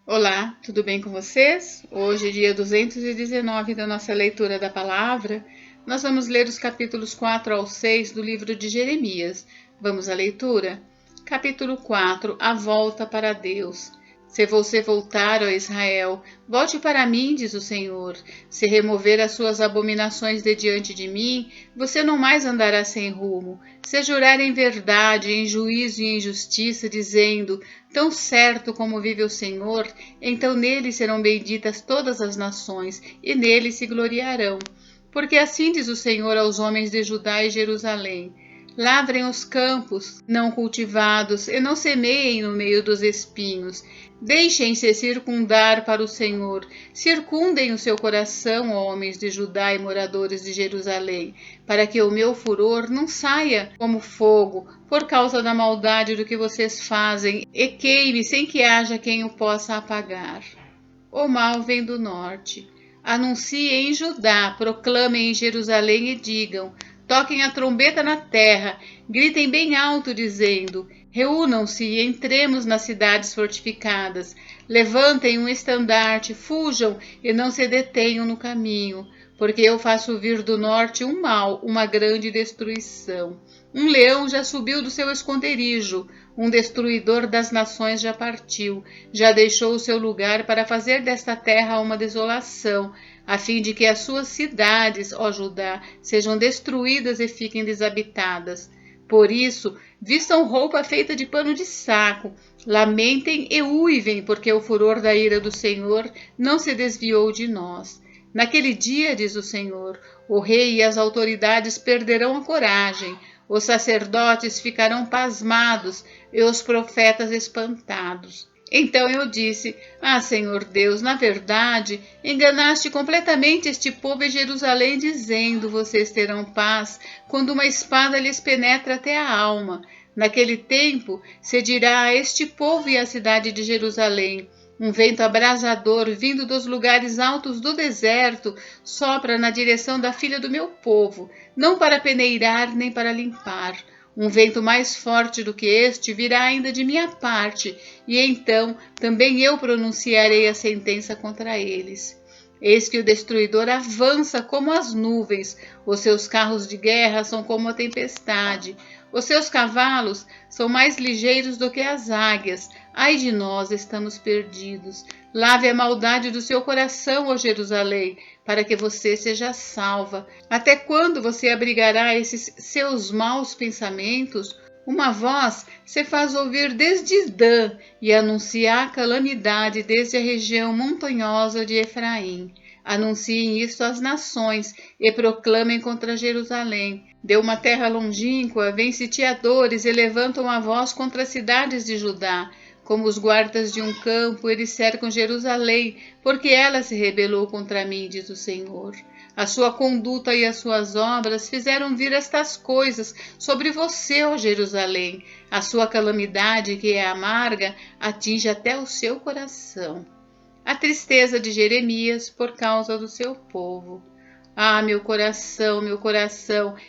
Olá, tudo bem com vocês? Hoje, dia 219 da nossa leitura da palavra, nós vamos ler os capítulos 4 ao 6 do livro de Jeremias. Vamos à leitura? Capítulo 4: A volta para Deus. Se você voltar, ó Israel, volte para mim, diz o Senhor. Se remover as suas abominações de diante de mim, você não mais andará sem rumo. Se jurar em verdade, em juízo e em justiça, dizendo: tão certo como vive o Senhor, então nele serão benditas todas as nações, e nele se gloriarão. Porque assim diz o Senhor aos homens de Judá e Jerusalém: lavrem os campos não cultivados e não semeiem no meio dos espinhos. Deixem-se circundar para o Senhor. Circundem o seu coração, ó homens de Judá e moradores de Jerusalém, para que o meu furor não saia como fogo por causa da maldade do que vocês fazem e queime sem que haja quem o possa apagar. O mal vem do norte. Anunciem em Judá, proclamem em Jerusalém e digam: toquem a trombeta na terra, gritem bem alto, dizendo: reúnam-se e entremos nas cidades fortificadas. Levantem um estandarte, fujam e não se detenham no caminho, porque eu faço vir do norte um mal, uma grande destruição. Um leão já subiu do seu esconderijo, um destruidor das nações já partiu, já deixou o seu lugar para fazer desta terra uma desolação, a fim de que as suas cidades, ó Judá, sejam destruídas e fiquem desabitadas. Por isso, vistam roupa feita de pano de saco, lamentem e uivem, porque o furor da ira do Senhor não se desviou de nós. Naquele dia, diz o Senhor, o rei e as autoridades perderão a coragem, os sacerdotes ficarão pasmados e os profetas espantados. Então eu disse: ah, Senhor Deus, na verdade, enganaste completamente este povo em Jerusalém, dizendo: vocês terão paz quando uma espada lhes penetra até a alma. Naquele tempo se dirá a este povo e à cidade de Jerusalém: um vento abrasador, vindo dos lugares altos do deserto, sopra na direção da filha do meu povo, não para peneirar nem para limpar. Um vento mais forte do que este virá ainda de minha parte, e então também eu pronunciarei a sentença contra eles. Eis que o destruidor avança como as nuvens, os seus carros de guerra são como a tempestade, os seus cavalos são mais ligeiros do que as águias. Ai de nós, estamos perdidos. Lave a maldade do seu coração, ó Jerusalém, para que você seja salva. Até quando você abrigará esses seus maus pensamentos? Uma voz se faz ouvir desde Dan e anuncia a calamidade desde a região montanhosa de Efraim. Anunciem isto às nações e proclamem contra Jerusalém. De uma terra longínqua vêm sitiadores e levantam a voz contra as cidades de Judá. Como os guardas de um campo, eles cercam Jerusalém, porque ela se rebelou contra mim, diz o Senhor. A sua conduta e as suas obras fizeram vir estas coisas sobre você, ó Jerusalém. A sua calamidade, que é amarga, atinge até o seu coração. A tristeza de Jeremias por causa do seu povo. Ah, meu coração,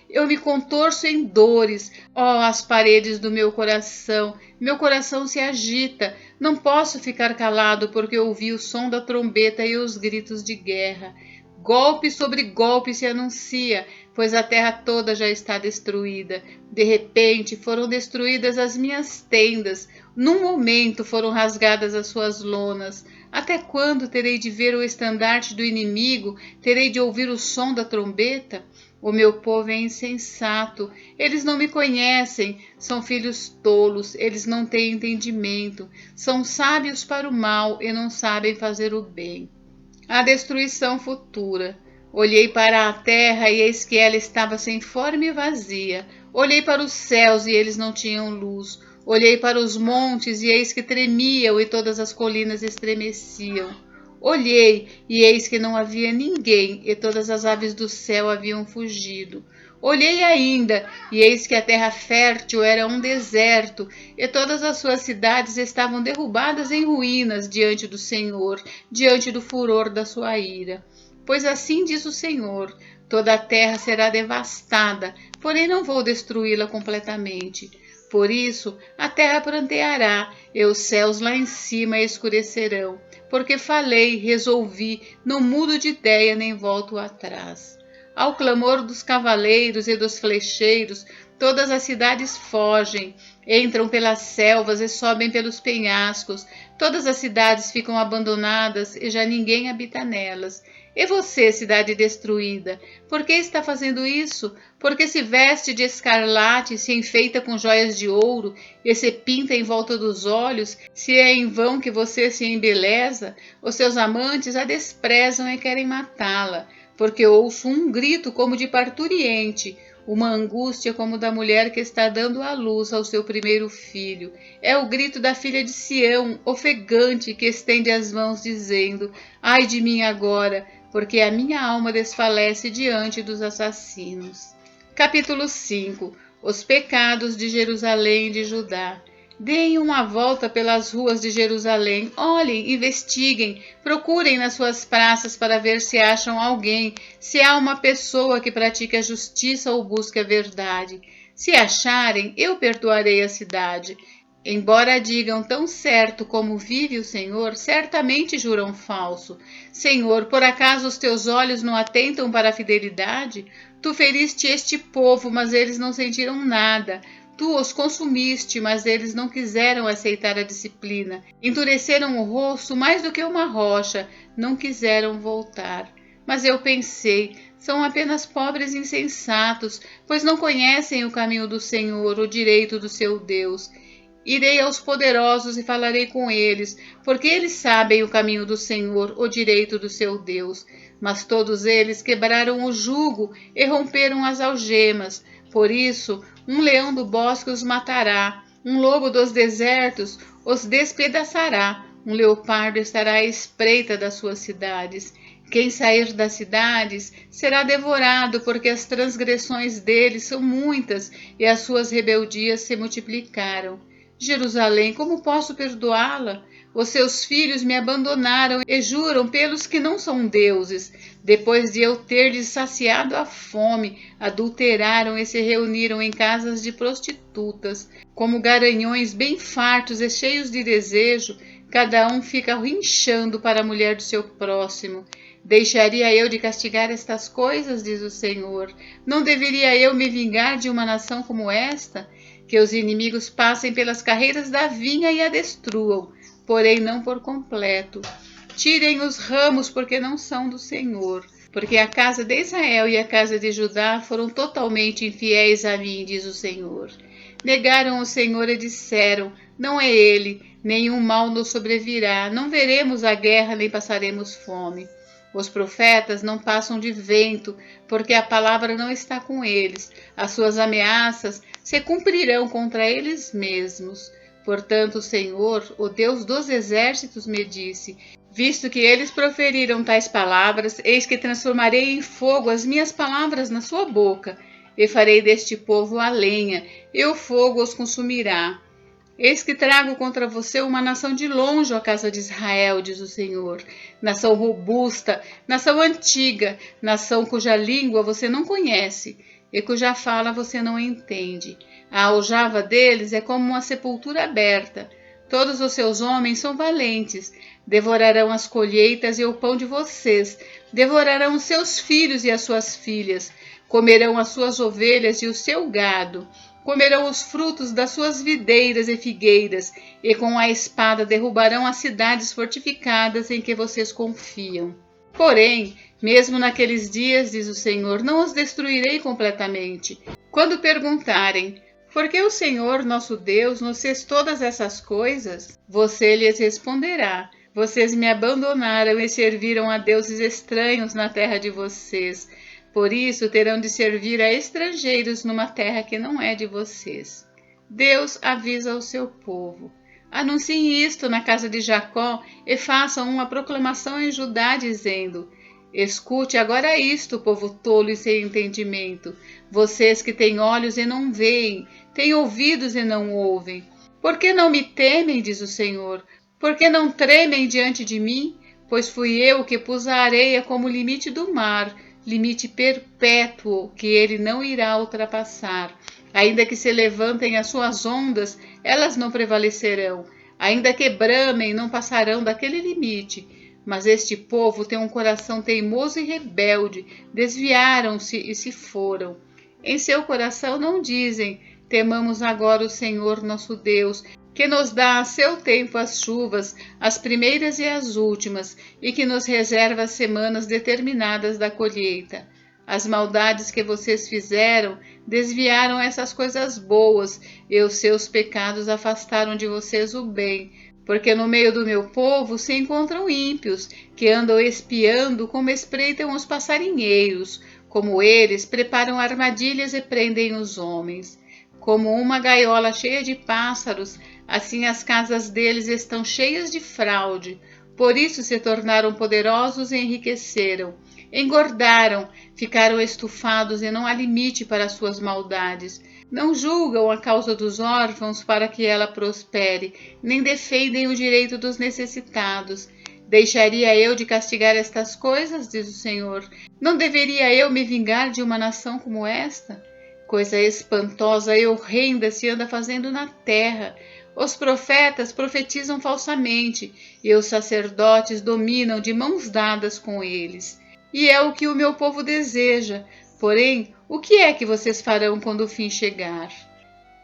eu me contorço em dores, ó, as paredes do meu coração se agita, não posso ficar calado porque ouvi o som da trombeta e os gritos de guerra. Golpe sobre golpe se anuncia, pois a terra toda já está destruída. De repente foram destruídas as minhas tendas, num momento foram rasgadas as suas lonas. Até quando terei de ver o estandarte do inimigo? Terei de ouvir o som da trombeta? O meu povo é insensato, eles não me conhecem, são filhos tolos, eles não têm entendimento, são sábios para o mal e não sabem fazer o bem. A destruição futura. Olhei para a terra e eis que ela estava sem forma e vazia. Olhei para os céus e eles não tinham luz. Olhei para os montes e eis que tremiam e todas as colinas estremeciam. Olhei e eis que não havia ninguém e todas as aves do céu haviam fugido. Olhei ainda e eis que a terra fértil era um deserto e todas as suas cidades estavam derrubadas em ruínas diante do Senhor, diante do furor da sua ira. Pois assim diz o Senhor: toda a terra será devastada, porém não vou destruí-la completamente. Por isso, a terra pranteará, e os céus lá em cima escurecerão, porque falei, resolvi, não mudo de ideia nem volto atrás. Ao clamor dos cavaleiros e dos flecheiros, todas as cidades fogem, entram pelas selvas e sobem pelos penhascos, todas as cidades ficam abandonadas e já ninguém habita nelas. E você, cidade destruída, por que está fazendo isso? Por que se veste de escarlate, se enfeita com joias de ouro e se pinta em volta dos olhos? Se é em vão que você se embeleza, os seus amantes a desprezam e querem matá-la, porque ouço um grito como de parturiente, uma angústia como da mulher que está dando à luz ao seu primeiro filho. É o grito da filha de Sião, ofegante, que estende as mãos dizendo: ai de mim agora, porque a minha alma desfalece diante dos assassinos. Capítulo 5. Os pecados de Jerusalém e de Judá. Deem uma volta pelas ruas de Jerusalém, olhem, investiguem, procurem nas suas praças para ver se acham alguém, se há uma pessoa que pratique a justiça ou busque a verdade. Se acharem, eu perdoarei a cidade. Embora digam tão certo como vive o Senhor, certamente juram falso. Senhor, por acaso os teus olhos não atentam para a fidelidade? Tu feriste este povo, mas eles não sentiram nada. Tu os consumiste, mas eles não quiseram aceitar a disciplina. Endureceram o rosto mais do que uma rocha, não quiseram voltar. Mas eu pensei, são apenas pobres insensatos, pois não conhecem o caminho do Senhor, o direito do seu Deus. Irei aos poderosos e falarei com eles, porque eles sabem o caminho do Senhor, o direito do seu Deus. Mas todos eles quebraram o jugo e romperam as algemas. Por isso, um leão do bosque os matará, um lobo dos desertos os despedaçará, um leopardo estará à espreita das suas cidades. Quem sair das cidades será devorado, porque as transgressões deles são muitas e as suas rebeldias se multiplicaram. Jerusalém, como posso perdoá-la? Os seus filhos me abandonaram e juram pelos que não são deuses. Depois de eu ter-lhes saciado a fome, adulteraram e se reuniram em casas de prostitutas. Como garanhões bem fartos e cheios de desejo, cada um fica rinchando para a mulher do seu próximo. Deixaria eu de castigar estas coisas, diz o Senhor? Não deveria eu me vingar de uma nação como esta? Que os inimigos passem pelas carreiras da vinha e a destruam, porém não por completo. Tirem os ramos, porque não são do Senhor. Porque a casa de Israel e a casa de Judá foram totalmente infiéis a mim, diz o Senhor. Negaram o Senhor e disseram: não é ele, nenhum mal nos sobrevirá, não veremos a guerra nem passaremos fome. Os profetas não passam de vento, porque a palavra não está com eles. As suas ameaças se cumprirão contra eles mesmos. Portanto, o Senhor, o Deus dos exércitos, me disse: visto que eles proferiram tais palavras, eis que transformarei em fogo as minhas palavras na sua boca, e farei deste povo a lenha, e o fogo os consumirá. Eis que trago contra você uma nação de longe, ó casa de Israel, diz o Senhor. Nação robusta, nação antiga, nação cuja língua você não conhece e cuja fala você não entende. A aljava deles é como uma sepultura aberta. Todos os seus homens são valentes. Devorarão as colheitas e o pão de vocês. Devorarão os seus filhos e as suas filhas. Comerão as suas ovelhas e o seu gado. Comerão os frutos das suas videiras e figueiras, e com a espada derrubarão as cidades fortificadas em que vocês confiam. Porém, mesmo naqueles dias, diz o Senhor, não os destruirei completamente. Quando perguntarem: por que o Senhor, nosso Deus, nos fez todas essas coisas? Você lhes responderá: vocês me abandonaram e serviram a deuses estranhos na terra de vocês. Por isso terão de servir a estrangeiros numa terra que não é de vocês. Deus avisa ao seu povo: anunciem isto na casa de Jacó e façam uma proclamação em Judá, dizendo: escute agora isto, povo tolo e sem entendimento, vocês que têm olhos e não veem, têm ouvidos e não ouvem. Por que não me temem, diz o Senhor? Por que não tremem diante de mim? Pois fui eu que pus a areia como limite do mar, limite perpétuo que ele não irá ultrapassar. Ainda que se levantem as suas ondas, elas não prevalecerão. Ainda que bramem, não passarão daquele limite. Mas este povo tem um coração teimoso e rebelde. Desviaram-se e se foram. Em seu coração não dizem: temamos agora o Senhor nosso Deus, que nos dá a seu tempo as chuvas, as primeiras e as últimas, e que nos reserva as semanas determinadas da colheita. As maldades que vocês fizeram desviaram essas coisas boas, e os seus pecados afastaram de vocês o bem, porque no meio do meu povo se encontram ímpios, que andam espiando como espreitam os passarinheiros, como eles preparam armadilhas e prendem os homens. Como uma gaiola cheia de pássaros, assim as casas deles estão cheias de fraude. Por isso se tornaram poderosos e enriqueceram. Engordaram, ficaram estufados e não há limite para suas maldades. Não julgam a causa dos órfãos para que ela prospere, nem defendem o direito dos necessitados. Deixaria eu de castigar estas coisas, diz o Senhor? Não deveria eu me vingar de uma nação como esta? Coisa espantosa e horrenda se anda fazendo na terra. Os profetas profetizam falsamente, e os sacerdotes dominam de mãos dadas com eles. E é o que o meu povo deseja. Porém, o que é que vocês farão quando o fim chegar?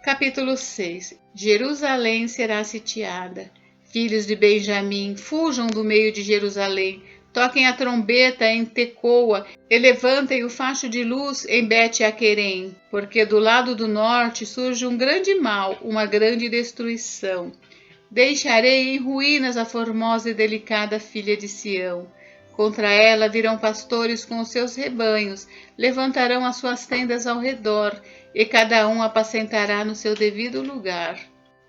Capítulo 6. Jerusalém será sitiada. Filhos de Benjamim, fujam do meio de Jerusalém. Toquem a trombeta em Tecoa e levantem o facho de luz em Bet-Aquerem, porque do lado do norte surge um grande mal, uma grande destruição. Deixarei em ruínas a formosa e delicada filha de Sião. Contra ela virão pastores com os seus rebanhos, levantarão as suas tendas ao redor, e cada um apacentará no seu devido lugar.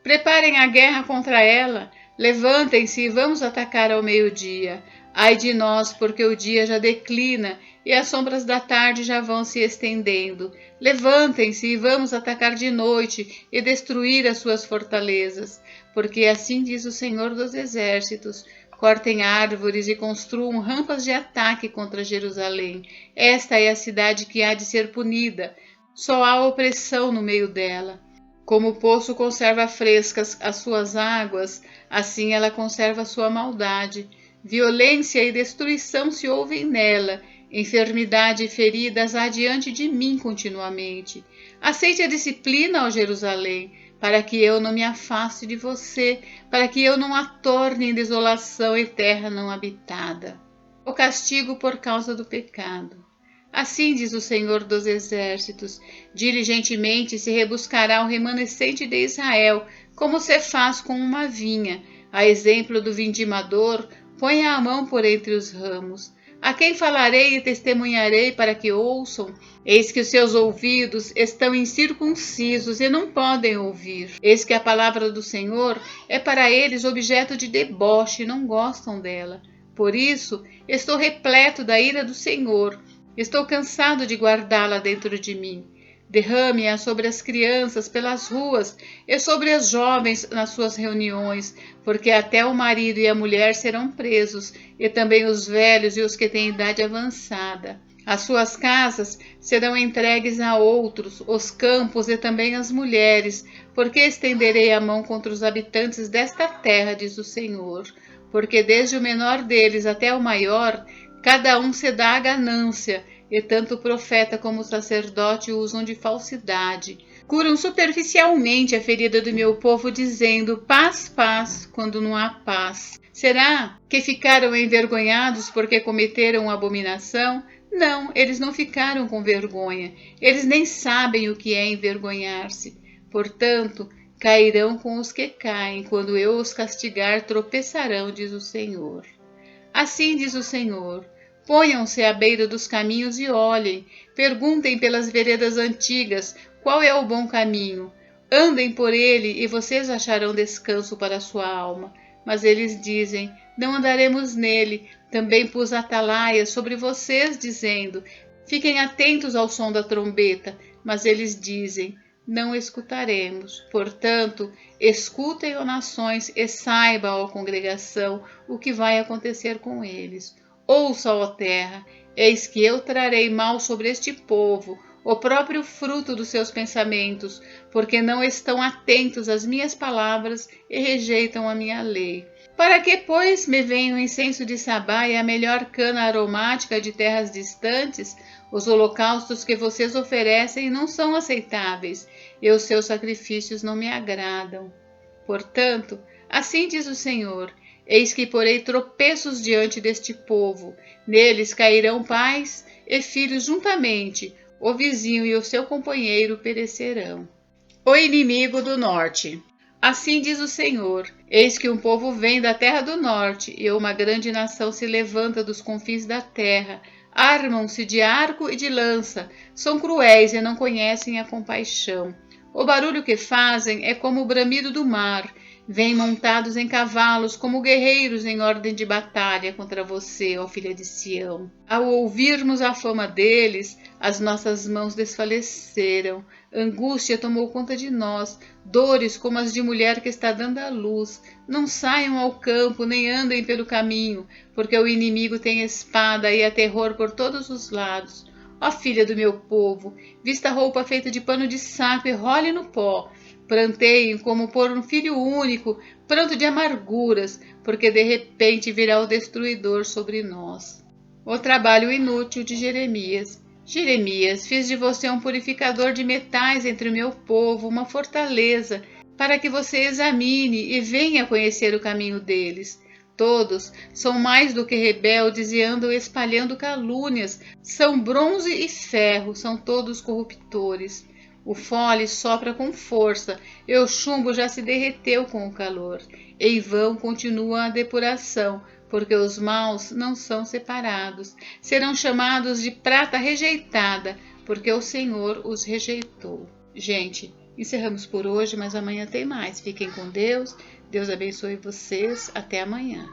Preparem a guerra contra ela, levantem-se e vamos atacar ao meio-dia. Ai de nós, porque o dia já declina e as sombras da tarde já vão se estendendo. Levantem-se e vamos atacar de noite e destruir as suas fortalezas, porque assim diz o Senhor dos Exércitos: cortem árvores e construam rampas de ataque contra Jerusalém. Esta é a cidade que há de ser punida. Só há opressão no meio dela. Como o poço conserva frescas as suas águas, assim ela conserva sua maldade. Violência e destruição se ouvem nela, enfermidade e feridas há diante de mim continuamente. Aceite a disciplina, ó Jerusalém, para que eu não me afaste de você, para que eu não a torne em desolação e terra não habitada. O castigo por causa do pecado. Assim diz o Senhor dos Exércitos: diligentemente se rebuscará o remanescente de Israel, como se faz com uma vinha. A exemplo do vindimador, ponha a mão por entre os ramos. A quem falarei e testemunharei para que ouçam? Eis que os seus ouvidos estão incircuncisos e não podem ouvir. Eis que a palavra do Senhor é para eles objeto de deboche e não gostam dela. Por isso, estou repleto da ira do Senhor. Estou cansado de guardá-la dentro de mim. Derrame-a sobre as crianças pelas ruas e sobre as jovens nas suas reuniões, porque até o marido e a mulher serão presos, e também os velhos e os que têm idade avançada. As suas casas serão entregues a outros, os campos e também as mulheres, porque estenderei a mão contra os habitantes desta terra, diz o Senhor. Porque desde o menor deles até o maior, cada um se dá a ganância, e tanto o profeta como o sacerdote usam de falsidade. Curam superficialmente a ferida do meu povo, dizendo paz, paz, quando não há paz. Será que ficaram envergonhados porque cometeram abominação? Não, eles não ficaram com vergonha. Eles nem sabem o que é envergonhar-se. Portanto, cairão com os que caem. Quando eu os castigar, tropeçarão, diz o Senhor. Assim diz o Senhor: ponham-se à beira dos caminhos e olhem, perguntem pelas veredas antigas qual é o bom caminho. Andem por ele e vocês acharão descanso para a sua alma. Mas eles dizem: não andaremos nele. Também pus atalaias sobre vocês, dizendo: fiquem atentos ao som da trombeta. Mas eles dizem: não escutaremos. Portanto, escutem, ó nações, e saiba, ó congregação, o que vai acontecer com eles. Ouça, ó terra, eis que eu trarei mal sobre este povo, o próprio fruto dos seus pensamentos, porque não estão atentos às minhas palavras e rejeitam a minha lei. Para que, pois, me vem o incenso de Sabá e a melhor cana aromática de terras distantes? Os holocaustos que vocês oferecem não são aceitáveis, e os seus sacrifícios não me agradam. Portanto, assim diz o Senhor: eis que porei tropeços diante deste povo. Neles cairão pais e filhos juntamente, o vizinho e o seu companheiro perecerão. O inimigo do norte. Assim diz o Senhor: eis que um povo vem da terra do norte, e uma grande nação se levanta dos confins da terra. Armam-se de arco e de lança, são cruéis e não conhecem a compaixão. O barulho que fazem é como o bramido do mar. Vêm montados em cavalos, como guerreiros em ordem de batalha contra você, ó filha de Sião. Ao ouvirmos a fama deles, as nossas mãos desfaleceram. Angústia tomou conta de nós, dores como as de mulher que está dando à luz. Não saiam ao campo, nem andem pelo caminho, porque o inimigo tem espada e há terror por todos os lados. Ó filha do meu povo, vista roupa feita de pano de saco e role no pó. Pranteiem como por um filho único, pranto de amarguras, porque de repente virá o destruidor sobre nós. O trabalho inútil de Jeremias. Jeremias, fiz de você um purificador de metais entre o meu povo, uma fortaleza, para que você examine e venha conhecer o caminho deles. Todos são mais do que rebeldes e andam espalhando calúnias, são bronze e ferro, são todos corruptores. O fole sopra com força, e o chumbo já se derreteu com o calor. Em vão continua a depuração, porque os maus não são separados. Serão chamados de prata rejeitada, porque o Senhor os rejeitou. Gente, encerramos por hoje, mas amanhã tem mais. Fiquem com Deus. Deus abençoe vocês. Até amanhã.